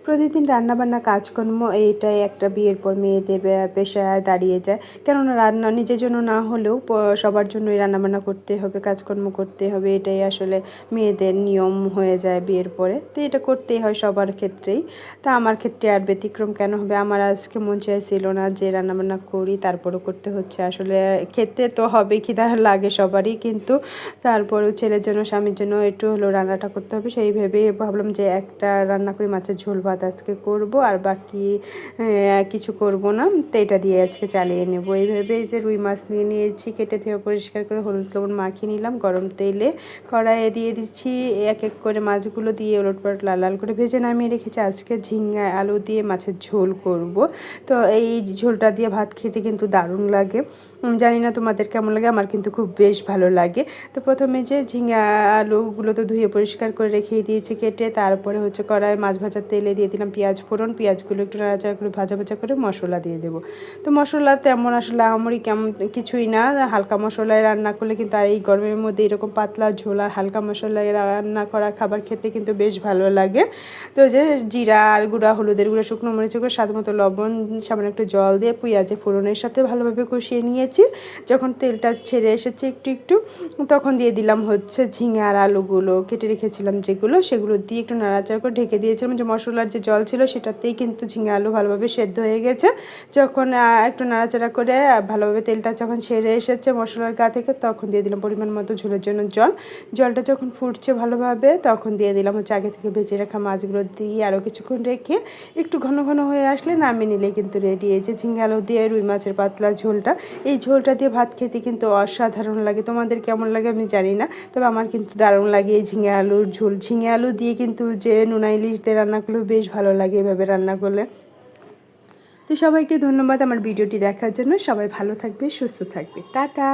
প্রতিদিন রান্নাবান্না কাজকর্ম এইটাই একটা বিয়ের পর মেয়েদের পেশায় দাঁড়িয়ে যায়। কেননা রান্না নিজের জন্য না হলেও সবার জন্যই রান্নাবান্না করতে হবে, কাজকর্ম করতে হবে, এটাই আসলে মেয়েদের নিয়ম হয়ে যায় বিয়ের পরে। তো এটা করতেই হয় সবার ক্ষেত্রেই। তা আমার ক্ষেত্রে আর ব্যতিক্রম কেন হবে? আমার আজকে মন চাইছিল না যে রান্নাবান্না করি, তারপরও করতে হচ্ছে। আসলে খেতে তো হবে, খিদা লাগে সবারই, কিন্তু তারপরেও ছেলের জন্য স্বামীর জন্য একটু হলেও রান্নাটা করতে হবে। সেই ভেবেই ভাবলাম যে একটা রান্না করি, মাছের ঝোল ভাত আজকে করব, আর বাকি কিছু করব না, তো এটা দিয়ে আজকে চালিয়ে নেব। এই ভেবে যে রুই মাছ নিয়ে নিয়েছি, কেটে ধুয়ে পরিষ্কার করে হলুদ লবণ মাখিয়ে নিলাম। গরম তেলে কড়াইয়ে দিয়ে দিচ্ছি, এক এক করে মাছগুলো দিয়ে ওলটপালট লাল লাল করে ভেজে নামিয়ে রেখেছি। আজকে ঝিঙ্গা আলু দিয়ে মাছের ঝোল করব। তো এই ঝোলটা দিয়ে ভাত খেতে কিন্তু দারুণ লাগে। জানি না তোমাদের কেমন লাগে, আমার কিন্তু খুব বেশ ভালো লাগে। তো প্রথমে যে ঝিঙ্গা আলুগুলো তো ধুয়ে পরিষ্কার করে রেখেই দিয়েছি কেটে, তারপরে হচ্ছে কড়াই মাছ ভাজার তেলে দিয়ে দিলাম পেঁয়াজ ফোড়ন। পেঁয়াজগুলো একটু নাড়াচাড়া করে ভাজা ভাজা করে মশলা দিয়ে দেবো। তো মশলা তেমন আসলে আমারই কেমন কিছুই না, হালকা মশলায় রান্না করলে কিন্তু, আর এই গরমের মধ্যে এরকম পাতলা ঝোল আর হালকা মশলায় রান্না করা খাবার খেতে কিন্তু বেশ ভালো লাগে। তো যে জিরা আর গুঁড়া, হলুদের গুঁড়া, শুকনো মরিচের গুঁড়া, স্বাদ মতো লবণ, সামান্য একটু জল দিয়ে পেঁয়াজে ফোড়নের সাথে ভালোভাবে কষিয়ে নিয়েছি। যখন তেলটা ছেড়ে এসেছে একটু একটু, তখন দিয়ে দিলাম হচ্ছে ঝিঙে আর আলুগুলো কেটে রেখেছিলাম যেগুলো, সেগুলো দিয়ে একটু নাড়াচাড়া করে ঢেকে দিয়েছিলাম। যে মশলার যে জল ছিল সেটাতেই কিন্তু ঝিঙে আলু ভালোভাবে সেদ্ধ হয়ে গেছে। যখন একটু নাড়াচাড়া করে ভালোভাবে তেলটা যখন ছেড়ে এসেছে মশলার গা থেকে, তখন দিয়ে দিলাম পরিমাণ মতো ঝোলের জন্য জল। জলটা যখন ফুটছে ভালোভাবে, তখন দিয়ে দিলাম হচ্ছে আগে থেকে ভেজে রাখা মাছগুলো দিয়ে আরও কিছুক্ষণ রেখে একটু ঘন ঘন হয়ে আসলে নামিয়ে নিলে কিন্তু রেডি। এই যে ঝিঙে আলু দিয়ে রুই মাছের পাতলা ঝোলটা, এই ঝোলটা দিয়ে ভাত খেতে কিন্তু অসাধারণ লাগে। তোমাদের কেমন লাগে আমি জানি না, তবে আমার কিন্তু দারুণ লাগে এই ঝিঙে আলুর ঝোল। ঝিঙে আলু দিয়ে কিন্তু যে নোনা ইলিশ দিয়ে রান্না করলেও বেশ ভালো লাগে এভাবে রান্না করলে। তো সবাইকে ধন্যবাদ আমার ভিডিওটি দেখার জন্য। সবাই ভালো থাকবে, সুস্থ থাকবে, টাটা।